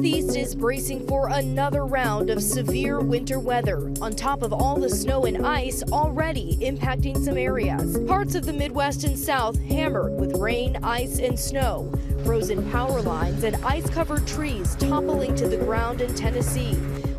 Northeast is bracing for another round of severe winter weather, on top of all the snow and ice already impacting some areas. Parts of the Midwest and South hammered with rain, ice, and snow. Frozen power lines and ice-covered trees toppling to the ground in Tennessee,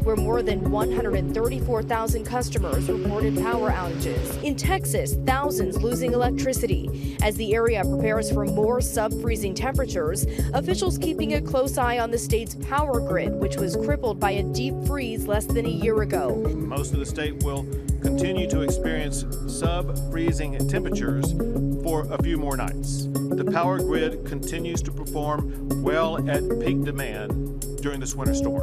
where more than 134,000 customers reported power outages. In Texas, thousands losing electricity. As the area prepares for more sub-freezing temperatures, officials keeping a close eye on the state's power grid, which was crippled by a deep freeze less than a year ago. Most of the state will continue to experience sub-freezing temperatures for a few more nights. The power grid continues to perform well at peak demand during this winter storm.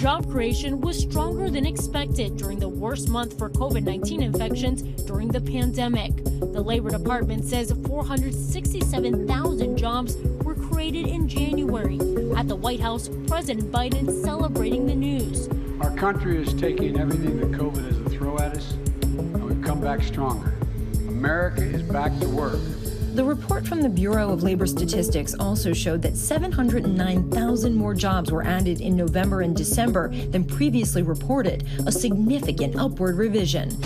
Job creation was stronger than expected during the worst month for COVID-19 infections during the pandemic. The Labor Department says 467,000 jobs were created in January. At the White House, President Biden celebrating the news. Our country is taking everything that COVID has to throw at us, and we've come back stronger. America is back to work. The report from the Bureau of Labor Statistics also showed that 709,000 more jobs were added in November and December than previously reported, a significant upward revision.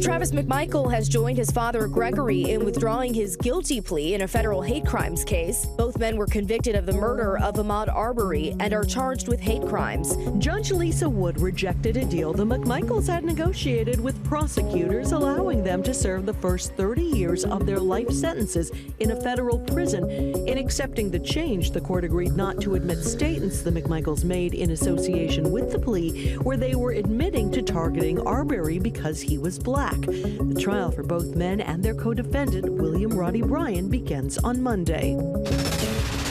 Travis Mcmichael has joined his father Gregory in withdrawing his guilty plea in a federal hate crimes case. Both men were convicted of the murder of Ahmaud Arbery and are charged with hate crimes. Judge Lisa Wood rejected a deal the Mcmichaels had negotiated with prosecutors, allowing them to serve the first 30 years of their life sentences in a federal prison. In accepting the change, the court agreed not to admit statements the Mcmichaels made in association with the plea, where they were admitting to targeting Arbery because he was black. The trial for both men and their co-defendant, William Roddy Bryan, begins on Monday.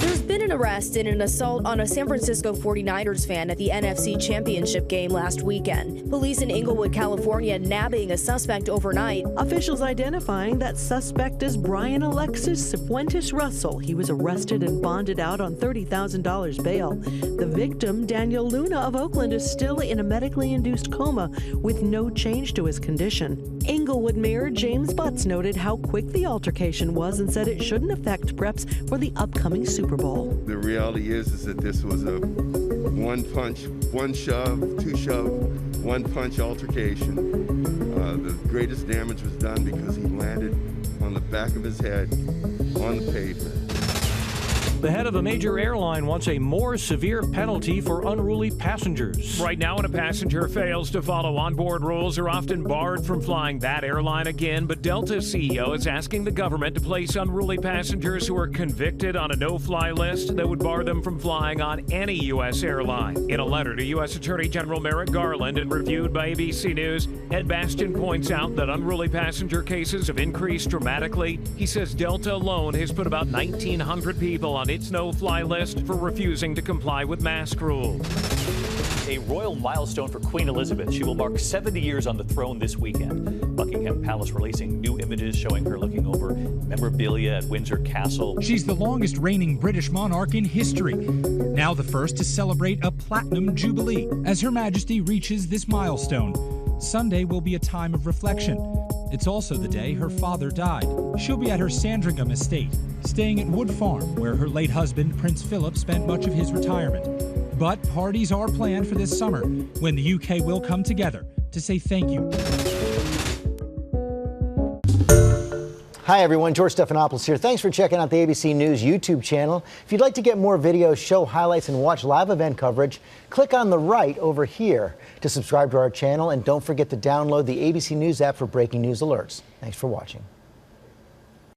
There's been an arrest in an assault on a San Francisco 49ers fan at the NFC Championship game last weekend. Police in Inglewood, California, nabbing a suspect overnight. Officials identifying that suspect as Brian Alexis Cifuentes Russell. He was arrested and bonded out on $30,000 bail. The victim, Daniel Luna of Oakland, is still in a medically induced coma with no change to his condition. Inglewood Mayor James Butts noted how quick the altercation was and said it shouldn't affect preps for the upcoming Super Bowl. The reality is that this was a one punch, one shove, two shove, one punch altercation. The greatest damage was done because he landed on the back of his head on the pavement. The head of a major airline wants a more severe penalty for unruly passengers. Right now, when a passenger fails to follow onboard rules, they're often barred from flying that airline again. But Delta's CEO is asking the government to place unruly passengers who are convicted on a no-fly list that would bar them from flying on any U.S. airline. In a letter to U.S. Attorney General Merrick Garland and reviewed by ABC News, Ed Bastian points out that unruly passenger cases have increased dramatically. He says Delta alone has put about 1,900 people on its no-fly list for refusing to comply with mask rules. A royal milestone for Queen Elizabeth. She will mark 70 years on the throne this weekend. Buckingham Palace releasing new images showing her looking over memorabilia at Windsor Castle. She's the longest reigning British monarch in history. Now the first to celebrate a platinum jubilee as Her Majesty reaches this milestone. Sunday will be a time of reflection. It's also the day her father died. She'll be at her Sandringham estate, staying at Wood Farm, where her late husband, Prince Philip, spent much of his retirement. But parties are planned for this summer, when the UK will come together to say thank you. Hi everyone, George Stephanopoulos here. Thanks for checking out the ABC News YouTube channel. If you'd like to get more videos, show highlights, and watch live event coverage, click on the right over here to subscribe to our channel, and don't forget to download the ABC News app for breaking news alerts. Thanks for watching.